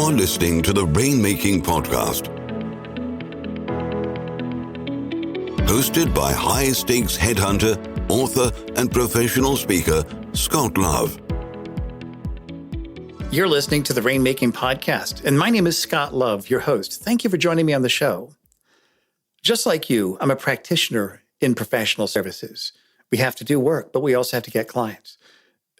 You're listening to the Rainmaking Podcast, hosted by high-stakes headhunter, author, and professional speaker, Scott Love. You're listening to the Rainmaking Podcast, and my name is Scott Love, your host. Thank you for joining me on the show. Just like you, I'm a practitioner in professional services. We have to do work, but we also have to get clients.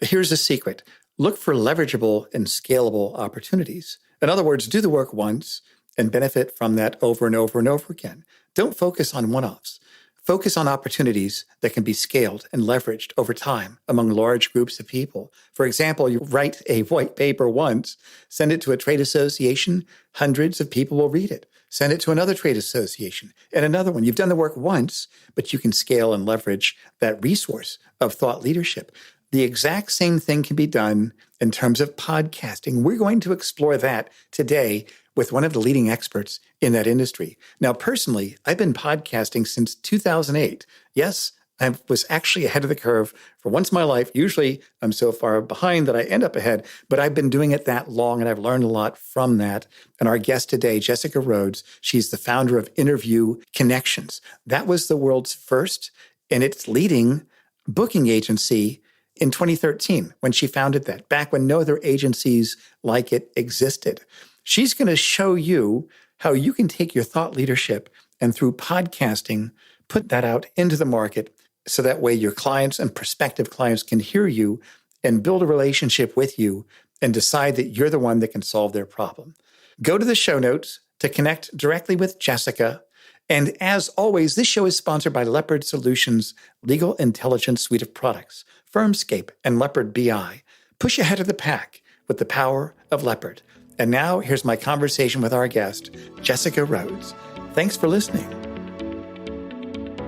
Here's the secret. Look for leverageable and scalable opportunities. In other words, do the work once and benefit from that over and over and over again. Don't focus on one-offs. Focus on opportunities that can be scaled and leveraged over time among large groups of people. For example, you write a white paper once, send it to a trade association, hundreds of people will read it. Send it to another trade association and another one. You've done the work once, but you can scale and leverage that resource of thought leadership. The exact same thing can be done in terms of podcasting. We're going to explore that today with one of the leading experts in that industry. Now, personally, I've been podcasting since 2008. Yes, I was actually ahead of the curve for once in my life. Usually, I'm so far behind that I end up ahead, but I've been doing it that long, and I've learned a lot from that. And our guest today, Jessica Rhodes, she's the founder of Interview Connections. That was the world's first and its leading booking agency in 2013 when she founded that, back when no other agencies like it existed. She's going to show you how you can take your thought leadership and through podcasting, put that out into the market so that way your clients and prospective clients can hear you and build a relationship with you and decide that you're the one that can solve their problem. Go to the show notes to connect directly with Jessica. And as always, this show is sponsored by Leopard Solutions Legal Intelligence Suite of Products, Firmscape, and Leopard BI. Push ahead of the pack with the power of Leopard. And now, here's my conversation with our guest, Jessica Rhodes. Thanks for listening.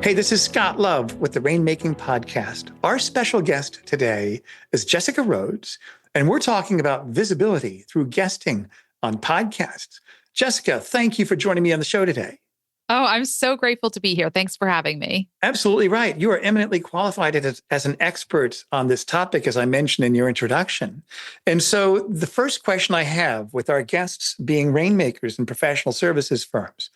Hey, this is Scott Love with the Rainmaking Podcast. Our special guest today is Jessica Rhodes, and we're talking about visibility through guesting on podcasts. Jessica, thank you for joining me on the show today. Oh, I'm so grateful to be here. Thanks for having me. Absolutely right. You are eminently qualified as an expert on this topic, as I mentioned in your introduction. And so the first question I have with our guests being rainmakers and professional services firms,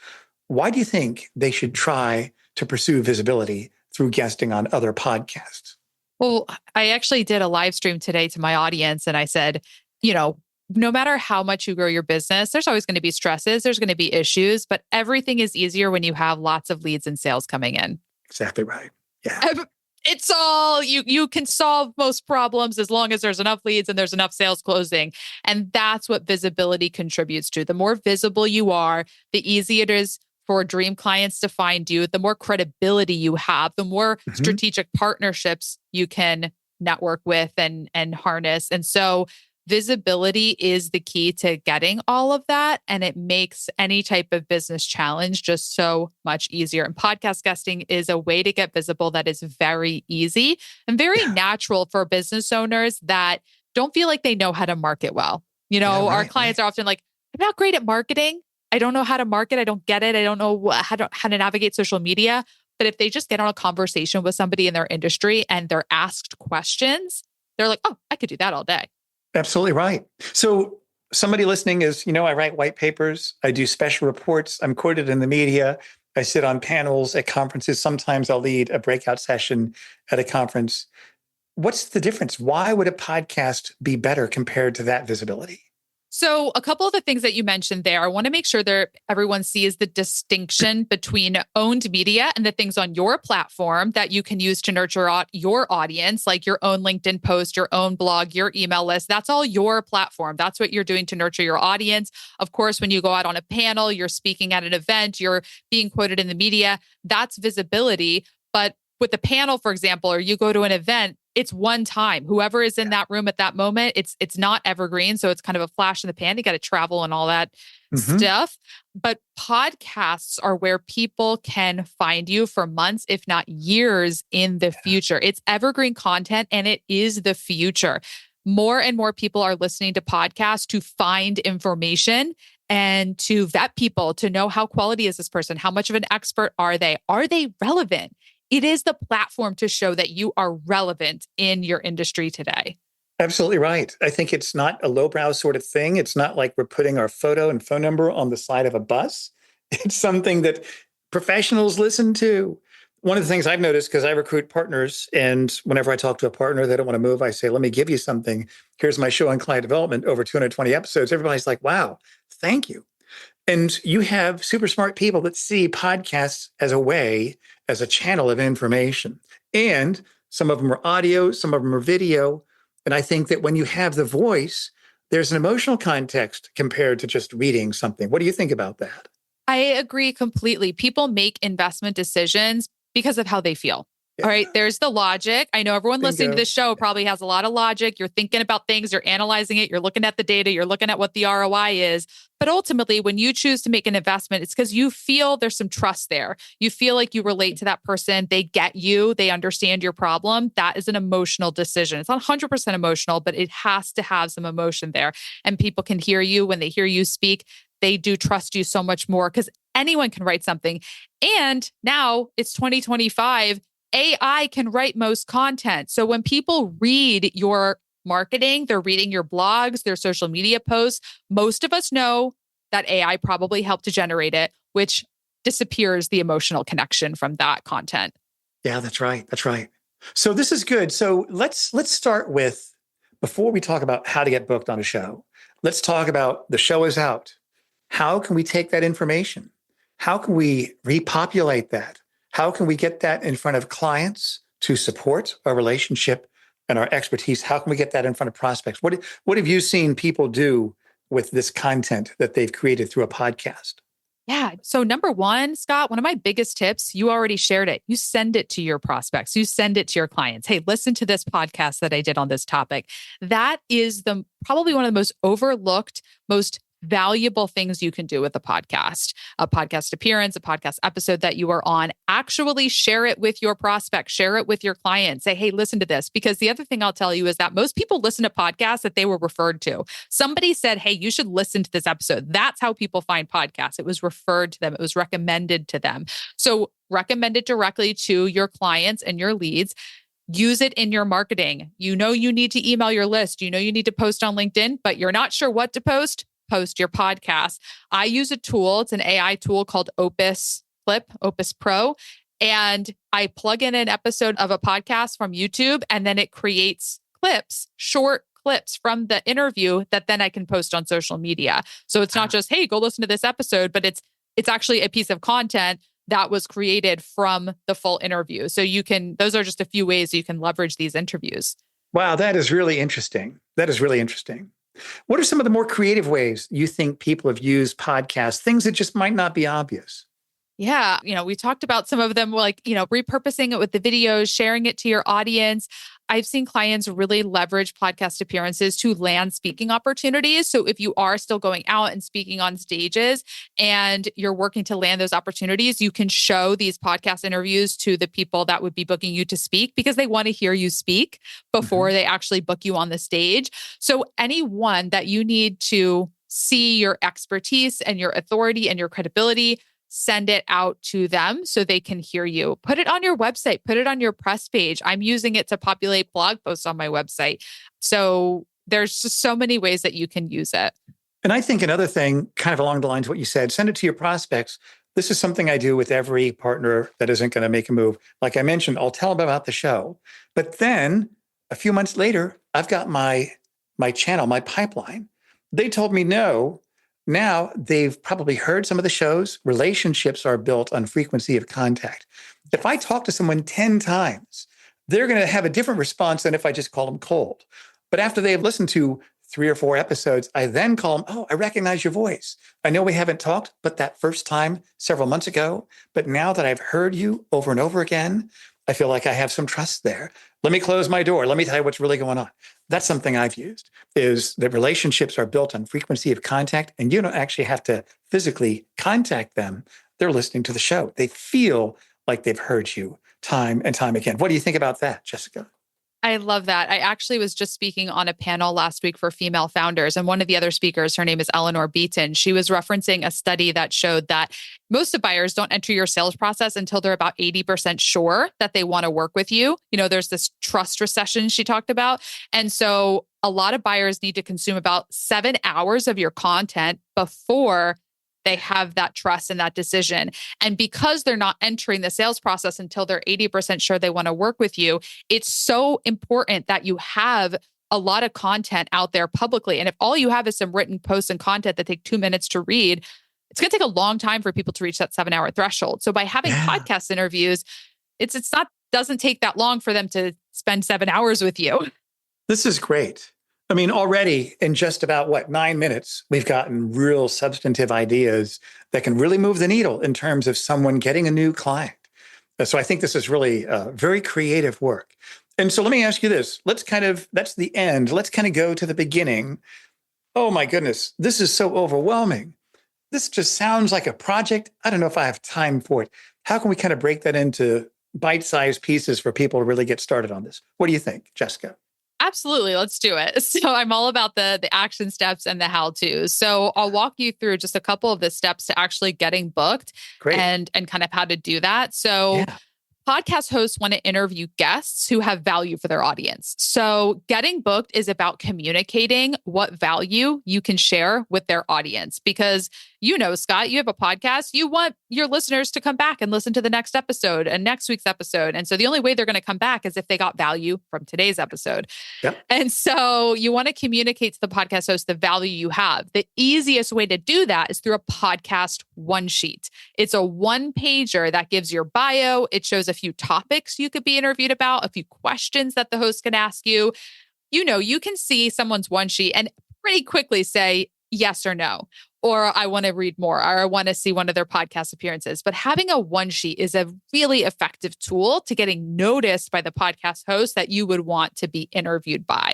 why do you think they should try to pursue visibility through guesting on other podcasts? Well, I actually did a live stream today to my audience, and I said, no matter how much you grow your business, there's always going to be stresses, there's going to be issues, but everything is easier when you have lots of leads and sales coming in. Exactly right. Yeah. It's all, you can solve most problems as long as there's enough leads and there's enough sales closing. And that's what visibility contributes to. The more visible you are, the easier it is for dream clients to find you, the more credibility you have, the more strategic partnerships you can network with and harness. And so visibility is the key to getting all of that. And it makes any type of business challenge just so much easier. And podcast guesting is a way to get visible that is very easy and very natural for business owners that don't feel like they know how to market well. Our clients are often like, I'm not great at marketing. I don't know how to market. I don't get it. I don't know how to navigate social media. But if they just get on a conversation with somebody in their industry and they're asked questions, they're like, oh, I could do that all day. Absolutely right. So somebody listening is, I write white papers, I do special reports, I'm quoted in the media, I sit on panels at conferences. Sometimes I'll lead a breakout session at a conference. What's the difference? Why would a podcast be better compared to that visibility? So a couple of the things that you mentioned there, I want to make sure that everyone sees the distinction between owned media and the things on your platform that you can use to nurture your audience, like your own LinkedIn post, your own blog, your email list. That's all your platform. That's what you're doing to nurture your audience. Of course, when you go out on a panel, you're speaking at an event, you're being quoted in the media, that's visibility. But with the panel, for example, or you go to an event, it's one time. Whoever is in that room at that moment, it's not evergreen. So it's kind of a flash in the pan. You got to travel and all that stuff. But podcasts are where people can find you for months, if not years in the future. It's evergreen content and it is the future. More and more people are listening to podcasts to find information and to vet people, to know how quality is this person? How much of an expert are they? Are they relevant? It is the platform to show that you are relevant in your industry today. Absolutely right. I think it's not a lowbrow sort of thing. It's not like we're putting our photo and phone number on the side of a bus. It's something that professionals listen to. One of the things I've noticed, because I recruit partners, and whenever I talk to a partner, they don't want to move, I say, let me give you something. Here's my show on client development, over 220 episodes. Everybody's like, wow, thank you. And you have super smart people that see podcasts as a way, as a channel of information. And some of them are audio, some of them are video. And I think that when you have the voice, there's an emotional context compared to just reading something. What do you think about that? I agree completely. People make investment decisions because of how they feel. All right. There's the logic. I know everyone listening to this show probably has a lot of logic. You're thinking about things, you're analyzing it, you're looking at the data, you're looking at what the ROI is. But ultimately, when you choose to make an investment, it's because you feel there's some trust there. You feel like you relate to that person. They get you. They understand your problem. That is an emotional decision. It's not 100% emotional, but it has to have some emotion there. And people can hear you when they hear you speak. They do trust you so much more because anyone can write something. And now it's 2025. AI can write most content. So when people read your marketing, they're reading your blogs, their social media posts, most of us know that AI probably helped to generate it, which disappears the emotional connection from that content. Yeah, that's right. That's right. So this is good. So let's start with, before we talk about how to get booked on a show, let's talk about the show is out. How can we take that information? How can we repopulate that? How can we get that in front of clients to support our relationship and our expertise? How can we get that in front of prospects? What have you seen people do with this content that they've created through a podcast? Yeah. So number one, Scott, one of my biggest tips, you already shared it. You send it to your prospects. You send it to your clients. Hey, listen to this podcast that I did on this topic. That is probably one of the most overlooked, most valuable things you can do with a podcast appearance, a podcast episode that you are on. Actually share it with your prospects, share it with your clients. Say, hey, listen to this. Because the other thing I'll tell you is that most people listen to podcasts that they were referred to. Somebody said, hey, you should listen to this episode. That's how people find podcasts. It was referred to them. It was recommended to them. So recommend it directly to your clients and your leads. Use it in your marketing. You know you need to email your list. You know you need to post on LinkedIn, but you're not sure what to post your podcast. I use a tool. It's an AI tool called Opus Pro. And I plug in an episode of a podcast from YouTube, and then it creates short clips from the interview that then I can post on social media. So it's not just, hey, go listen to this episode, but it's actually a piece of content that was created from the full interview. So those are just a few ways you can leverage these interviews. Wow, that is really interesting. What are some of the more creative ways you think people have used podcasts, things that just might not be obvious? Yeah. We talked about some of them, like, repurposing it with the videos, sharing it to your audience. I've seen clients really leverage podcast appearances to land speaking opportunities. So if you are still going out and speaking on stages and you're working to land those opportunities, you can show these podcast interviews to the people that would be booking you to speak because they want to hear you speak before they actually book you on the stage. So anyone that you need to see your expertise and your authority and your credibility, send it out to them so they can hear you. Put it on your website, put it on your press page. I'm using it to populate blog posts on my website. So there's just so many ways that you can use it. And I think another thing, kind of along the lines of what you said, send it to your prospects. This is something I do with every partner that isn't going to make a move. Like I mentioned, I'll tell them about the show. But then a few months later, I've got my channel, my pipeline. They told me no. Now they've probably heard some of the shows. Relationships are built on frequency of contact. If I talk to someone 10 times, they're going to have a different response than if I just call them cold. But after they've listened to 3 or 4 episodes, I then call them, oh, I recognize your voice. I know we haven't talked, but that first time several months ago, but now that I've heard you over and over again, I feel like I have some trust there. Let me close my door. Let me tell you what's really going on. That's something I've used, is that relationships are built on frequency of contact, and you don't actually have to physically contact them. They're listening to the show. They feel like they've heard you time and time again. What do you think about that, Jessica? I love that. I actually was just speaking on a panel last week for female founders. And one of the other speakers, her name is Eleanor Beaton. She was referencing a study that showed that most of buyers don't enter your sales process until they're about 80% sure that they want to work with you. There's this trust recession she talked about. And so a lot of buyers need to consume about 7 hours of your content before they have that trust and that decision. And because they're not entering the sales process until they're 80% sure they want to work with you, it's so important that you have a lot of content out there publicly. And if all you have is some written posts and content that take 2 minutes to read, it's going to take a long time for people to reach that 7-hour threshold. So by having podcast interviews, doesn't take that long for them to spend 7 hours with you. This is great. I mean, already in just about 9 minutes, we've gotten real substantive ideas that can really move the needle in terms of someone getting a new client. So I think this is really very creative work. And so let me ask you this. That's the end. Let's kind of go to the beginning. Oh my goodness, this is so overwhelming. This just sounds like a project. I don't know if I have time for it. How can we kind of break that into bite-sized pieces for people to really get started on this? What do you think, Jessica? Absolutely. Let's do it. So I'm all about the action steps and the how-tos. So I'll walk you through just a couple of the steps to actually getting booked. Great. and kind of how to do that. So podcast hosts want to interview guests who have value for their audience. So getting booked is about communicating what value you can share with their audience. Because Scott, you have a podcast. You want your listeners to come back and listen to the next episode and next week's episode. And so the only way they're going to come back is if they got value from today's episode. Yep. And so you want to communicate to the podcast host the value you have. The easiest way to do that is through a podcast one sheet. It's a one-pager that gives your bio. It shows a few topics you could be interviewed about, a few questions that the host can ask you. You can see someone's one sheet and pretty quickly say yes or no, or I want to read more, or I want to see one of their podcast appearances. But having a one sheet is a really effective tool to getting noticed by the podcast host that you would want to be interviewed by.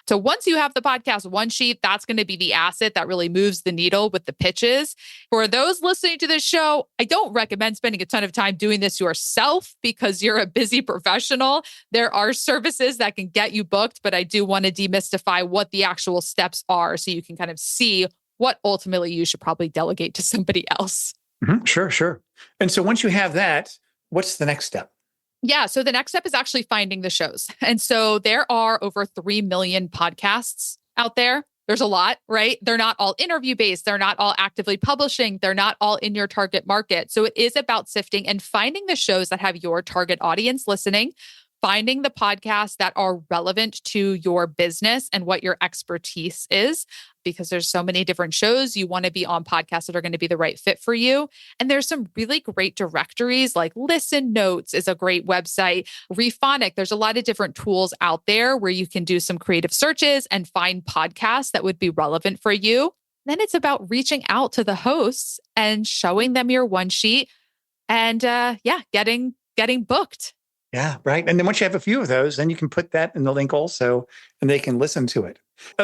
So once you have the podcast one sheet, that's going to be the asset that really moves the needle with the pitches. For those listening to this show, I don't recommend spending a ton of time doing this yourself because you're a busy professional. There are services that can get you booked, but I do want to demystify what the actual steps are so you can kind of see what ultimately you should probably delegate to somebody else. Mm-hmm. Sure. And so once you have that, what's the next step? Yeah. So the next step is actually finding the shows. And so there are over 3 million podcasts out there. There's a lot, right? They're not all interview-based. They're not all actively publishing. They're not all in your target market. So it is about sifting and finding the shows that have your target audience listening, finding the podcasts that are relevant to your business and what your expertise is, because there's so many different shows. You want to be on podcasts that are going to be the right fit for you. And there's some really great directories like Listen Notes is a great website. Rephonic, there's a lot of different tools out there where you can do some creative searches and find podcasts that would be relevant for you. Then it's about reaching out to the hosts and showing them your one sheet and getting booked. Yeah, right. And then once you have a few of those, then you can put that in the link also, and they can listen to it.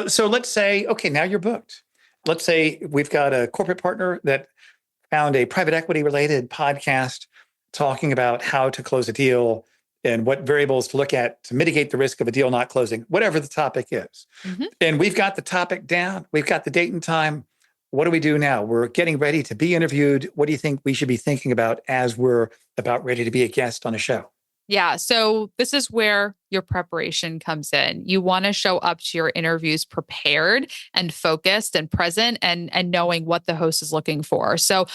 So let's say, okay, now you're booked. Let's say we've got a corporate partner that found a private equity related podcast talking about how to close a deal and what variables to look at to mitigate the risk of a deal not closing, whatever the topic is. Mm-hmm. And we've got the topic down. We've got the date and time. What do we do now? We're getting ready to be interviewed. What do you think we should be thinking about as we're about ready to be a guest on a show? Yeah. So this is where your preparation comes in. You want to show up to your interviews prepared and focused and present and knowing what the host is looking for. So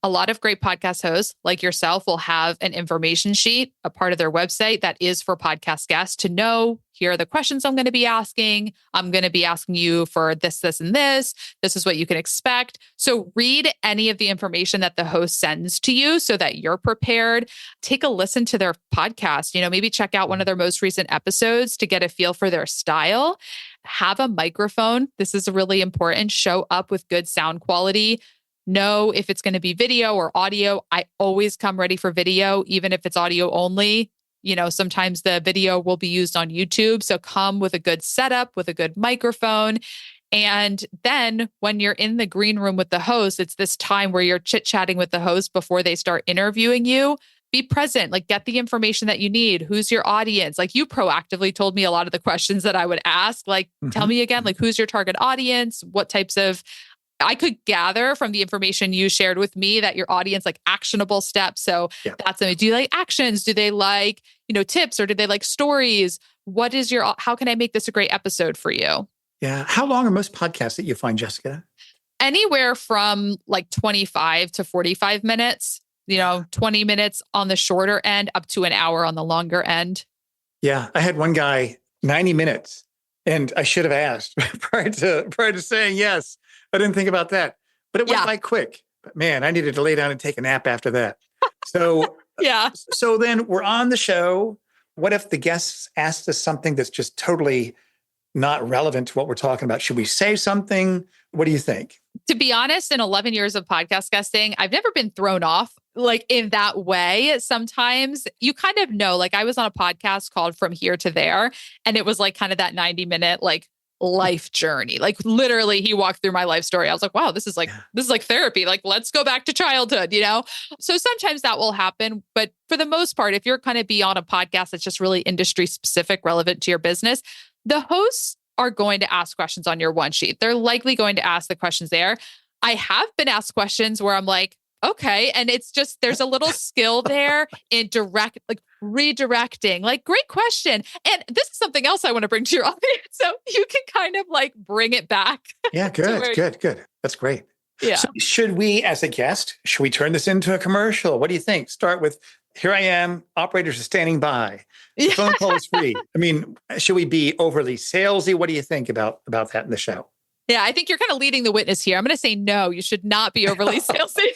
a lot of great podcast hosts like yourself will have an information sheet, a part of their website that is for podcast guests to know, here are the questions I'm going to be asking. I'm going to be asking you for this, this, and this. This is what you can expect. So read any of the information that the host sends to you so that you're prepared. Take a listen to their podcast. Maybe check out one of their most recent episodes to get a feel for their style. Have a microphone. This is really important. Show up with good sound quality. Know if it's going to be video or audio. I always come ready for video, even if it's audio only. Sometimes the video will be used on YouTube. So come with a good setup, with a good microphone. And then when you're in the green room with the host, it's this time where you're chit-chatting with the host before they start interviewing you. be present, like get the information that you need. Who's your audience? Like you proactively told me a lot of the questions that I would ask, like, tell me again, like who's your target audience? What types of, I could gather from the information you shared with me that your audience like actionable steps. So that's, do you like actions? Do they like, tips, or do they like stories? How can I make this a great episode for you? Yeah. How long are most podcasts that you find, Jessica? Anywhere from like 25 to 45 minutes, 20 minutes on the shorter end up to an hour on the longer end. Yeah. I had one guy, 90 minutes, and I should have asked prior to saying yes. I didn't think about that, but it went by quick. But man, I needed to lay down and take a nap after that. So, So then we're on the show. What if the guests asked us something that's just totally not relevant to what we're talking about? Should we say something? What do you think? To be honest, in 11 years of podcast guesting, I've never been thrown off like in that way. Sometimes you kind of know, like I was on a podcast called From Here to There, and it was like kind of that 90-minute like life journey. Like literally he walked through my life story. I was like, wow, this is like therapy. Like, let's go back to childhood, So sometimes that will happen. But for the most part, if you're kind of be on a podcast that's just really industry specific, relevant to your business, the hosts are going to ask questions on your one sheet. They're likely going to ask the questions there. I have been asked questions where I'm like, okay. And it's just, there's a little skill there in redirecting, like, great question. And this is something else I want to bring to your audience. So you can kind of like bring it back. Yeah, good. That's great. Yeah. So should we, as a guest, should we turn this into a commercial? What do you think? Start with, here I am, operators are standing by. The phone call is free. I mean, should we be overly salesy? What do you think about that in the show? Yeah, I think you're kind of leading the witness here. I'm going to say no, you should not be overly salesy.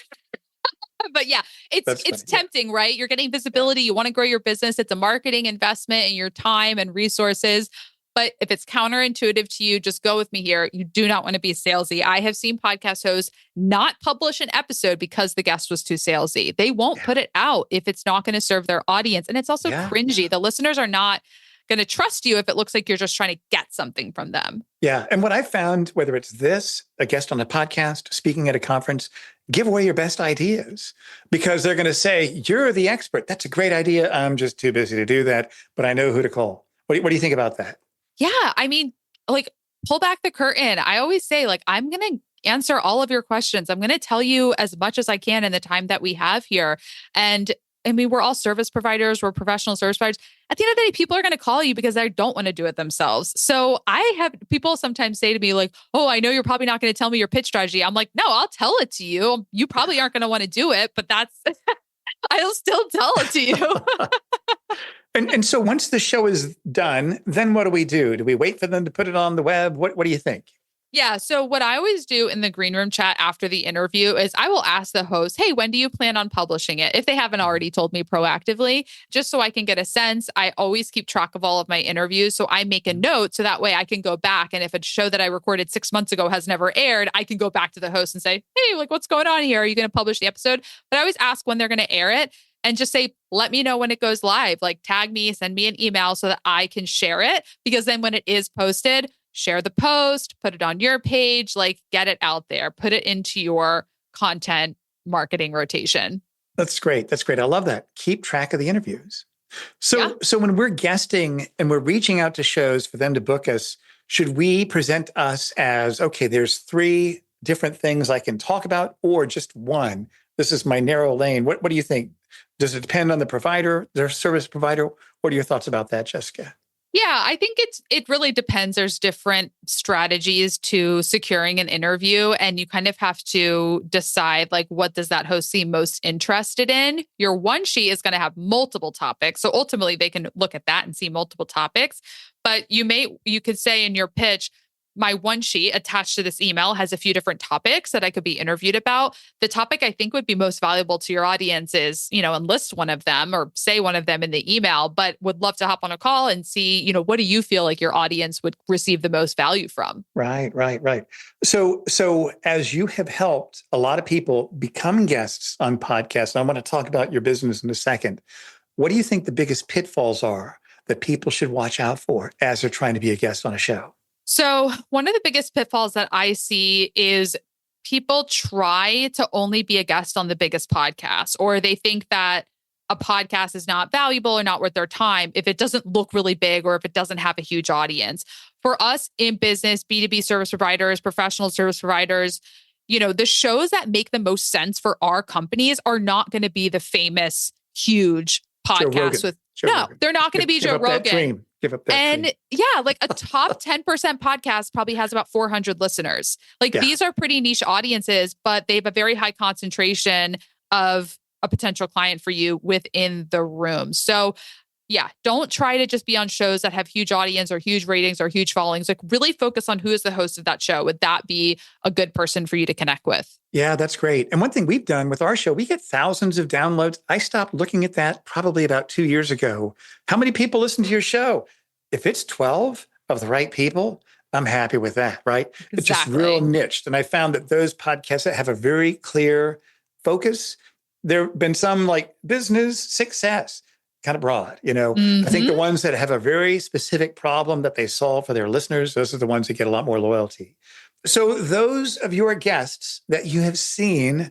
But yeah, it's tempting, right? You're getting visibility. You want to grow your business. It's a marketing investment in your time and resources. But if it's counterintuitive to you, just go with me here. You do not want to be salesy. I have seen podcast hosts not publish an episode because the guest was too salesy. They won't put it out if it's not going to serve their audience. And it's also cringy. The listeners are not going to trust you if it looks like you're just trying to get something from them. Yeah. And what I found, whether it's this, a guest on a podcast, speaking at a conference, give away your best ideas, because they're going to say, you're the expert. That's a great idea. I'm just too busy to do that, but I know who to call. What do you think about that? Yeah. I mean, like, pull back the curtain. I always say, like, I'm going to answer all of your questions. I'm going to tell you as much as I can in the time that we have here. And I mean, we're all service providers. We're professional service providers. At the end of the day, people are going to call you because they don't want to do it themselves. So I have people sometimes say to me like, oh, I know you're probably not going to tell me your pitch strategy. I'm like, no, I'll tell it to you. You probably aren't going to want to do it, but I'll still tell it to you. And so once the show is done, then what do we do? Do we wait for them to put it on the web? What do you think? Yeah. So what I always do in the green room chat after the interview is I will ask the host, hey, when do you plan on publishing it? If they haven't already told me proactively, just so I can get a sense. I always keep track of all of my interviews. So I make a note so that way I can go back. And if a show that I recorded 6 months ago has never aired, I can go back to the host and say, hey, like, what's going on here? Are you going to publish the episode? But I always ask when they're going to air it. And just say, let me know when it goes live, like tag me, send me an email so that I can share it. Because then when it is posted, share the post, put it on your page, like get it out there, put it into your content marketing rotation. That's great. I love that. Keep track of the interviews. So when we're guesting and we're reaching out to shows for them to book us, should we present us as, okay, there's 3 different things I can talk about, or just one? This is my narrow lane. What do you think? Does it depend on the provider, their service provider? What are your thoughts about that, Jessica? Yeah, I think it really depends. There's different strategies to securing an interview, and you kind of have to decide, like, what does that host seem most interested in? Your one sheet is going to have multiple topics. So ultimately they can look at that and see multiple topics, but you could say in your pitch, my one sheet attached to this email has a few different topics that I could be interviewed about. The topic I think would be most valuable to your audience is, and list one of them or say one of them in the email, but would love to hop on a call and see, what do you feel like your audience would receive the most value from? Right. So as you have helped a lot of people become guests on podcasts, and I want to talk about your business in a second, what do you think the biggest pitfalls are that people should watch out for as they're trying to be a guest on a show? So one of the biggest pitfalls that I see is people try to only be a guest on the biggest podcast, or they think that a podcast is not valuable or not worth their time if it doesn't look really big or if it doesn't have a huge audience. For us in business, B2B service providers, professional service providers, the shows that make the most sense for our companies are not going to be the famous, huge podcasts with they're not going to be Joe Rogan. Give up that dream. Yeah, like a top 10% podcast probably has about 400 listeners. These are pretty niche audiences, but they have a very high concentration of a potential client for you within the room. So yeah, don't try to just be on shows that have huge audience or huge ratings or huge followings. Really focus on who is the host of that show. Would that be a good person for you to connect with? Yeah, that's great. And one thing we've done with our show, we get thousands of downloads. I stopped looking at that probably about 2 years ago. How many people listen to your show? If it's 12 of the right people, I'm happy with that, right? Exactly. It's just real niched. And I found that those podcasts that have a very clear focus, there have been some like business success, kind of broad, I think the ones that have a very specific problem that they solve for their listeners, those are the ones that get a lot more loyalty. So those of your guests that you have seen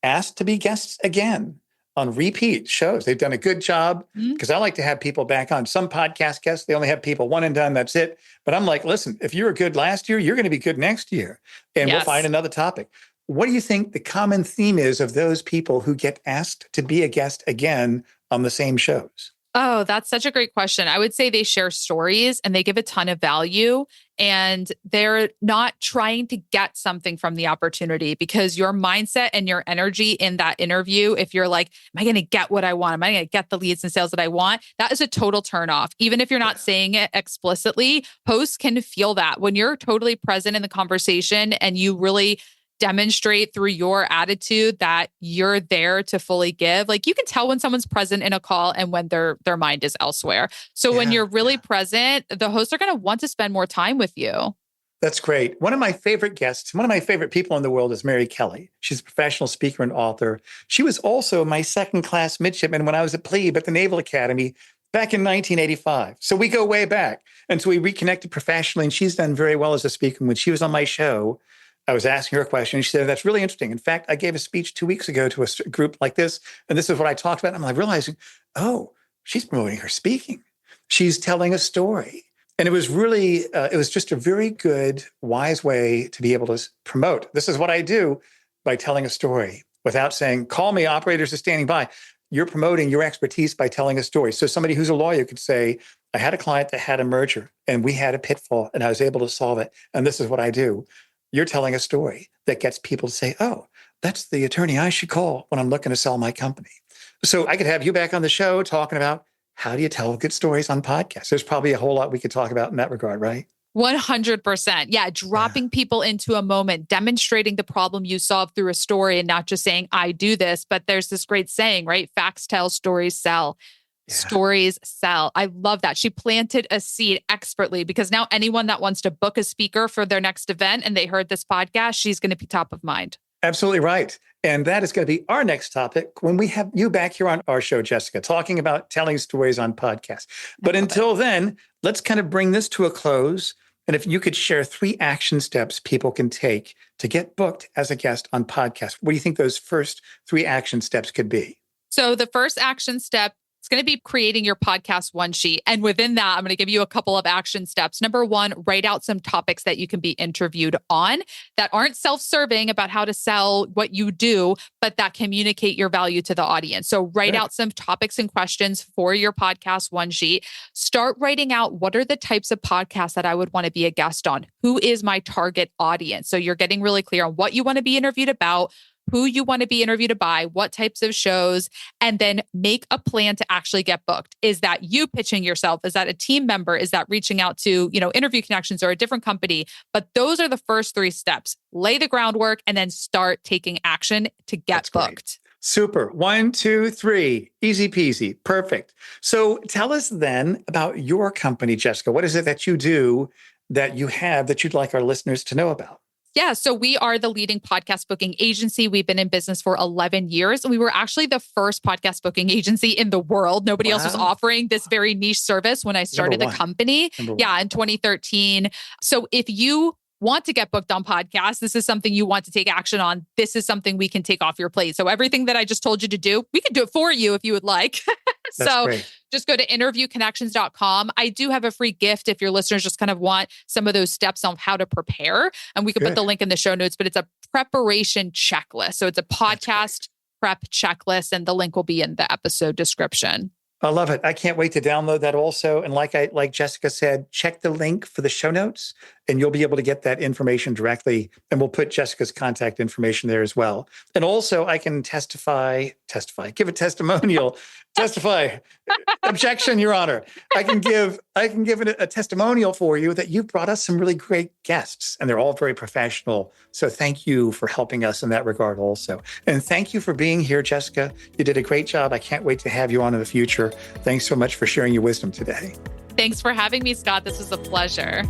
asked to be guests again on repeat shows, they've done a good job, because I like to have people back on. Some podcast guests, they only have people one and done, that's it. But I'm like, listen, if you were good last year, you're going to be good next year. And we'll find another topic. What do you think the common theme is of those people who get asked to be a guest again on the same shows? Oh, that's such a great question. I would say they share stories and they give a ton of value, and they're not trying to get something from the opportunity, because your mindset and your energy in that interview, if you're like, am I going to get what I want? Am I going to get the leads and sales that I want? That is a total turnoff. Even if you're not saying it explicitly, hosts can feel that when you're totally present in the conversation and you really demonstrate through your attitude that you're there to fully give. You can tell when someone's present in a call and when their mind is elsewhere. So when you're really present, the hosts are going to want to spend more time with you. That's great. One of my favorite guests, one of my favorite people in the world is Mary Kelly. She's a professional speaker and author. She was also my second-class midshipman when I was a plebe at the Naval Academy back in 1985. So we go way back. And so we reconnected professionally, and she's done very well as a speaker. When she was on my show, I was asking her a question, and she said, that's really interesting. In fact, I gave a speech 2 weeks ago to a group like this, and this is what I talked about. And I'm like realizing, oh, she's promoting her speaking. She's telling a story. And it was really, it was just a very good, wise way to be able to promote. This is what I do by telling a story without saying, call me, operators are standing by. You're promoting your expertise by telling a story. So somebody who's a lawyer could say, I had a client that had a merger and we had a pitfall and I was able to solve it. And this is what I do. You're telling a story that gets people to say, oh, that's the attorney I should call when I'm looking to sell my company. So I could have you back on the show talking about how do you tell good stories on podcasts? There's probably a whole lot we could talk about in that regard, right? 100%. Yeah. Dropping people into a moment, demonstrating the problem you solve through a story and not just saying, I do this. But there's this great saying, right? Facts tell, stories sell. Stories sell. I love that. She planted a seed expertly, because now anyone that wants to book a speaker for their next event and they heard this podcast, she's going to be top of mind. Absolutely right. And that is going to be our next topic when we have you back here on our show, Jessica, talking about telling stories on podcasts. But until then, let's kind of bring this to a close. And if you could share 3 action steps people can take to get booked as a guest on podcasts, what do you think those first 3 action steps could be? So the first action step, it's going to be creating your podcast one sheet. And within that, I'm going to give you a couple of action steps. Number 1, write out some topics that you can be interviewed on that aren't self-serving about how to sell what you do, but that communicate your value to the audience. So write out some topics and questions for your podcast one sheet. Start writing out, what are the types of podcasts that I would want to be a guest on? Who is my target audience? So you're getting really clear on what you want to be interviewed about, who you want to be interviewed by, what types of shows, and then make a plan to actually get booked. Is that you pitching yourself? Is that a team member? Is that reaching out to, Interview Connections or a different company? But those are the first 3 steps. Lay the groundwork and then start taking action to get booked. Great. Super. 1, 2, 3. Easy peasy. Perfect. So tell us then about your company, Jessica. What is it that you do, that you have, that you'd like our listeners to know about? Yeah. So we are the leading podcast booking agency. We've been in business for 11 years. We were actually the first podcast booking agency in the world. Nobody else was offering this very niche service when I started the company. In 2013. So if you want to get booked on podcasts, this is something you want to take action on, this is something we can take off your plate. So everything that I just told you to do, we can do it for you if you would like. So great. Just go to interviewconnections.com. I do have a free gift if your listeners just kind of want some of those steps on how to prepare. And we can put the link in the show notes, but it's a preparation checklist. So it's a podcast prep checklist, and the link will be in the episode description. I love it. I can't wait to download that also. And like Jessica said, check the link for the show notes and you'll be able to get that information directly. And we'll put Jessica's contact information there as well. And also I can give a testimonial, testify, objection, Your Honor. I can give a testimonial for you that you brought us some really great guests and they're all very professional. So thank you for helping us in that regard also. And thank you for being here, Jessica. You did a great job. I can't wait to have you on in the future. Thanks so much for sharing your wisdom today. Thanks for having me, Scott. This was a pleasure.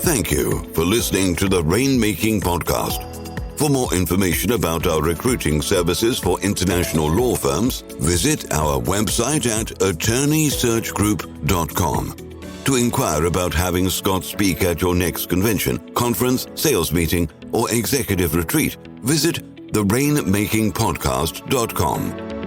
Thank you for listening to the Rainmaking Podcast. For more information about our recruiting services for international law firms, visit our website at attorneysearchgroup.com. To inquire about having Scott speak at your next convention, conference, sales meeting, or executive retreat, visit therainmakingpodcast.com.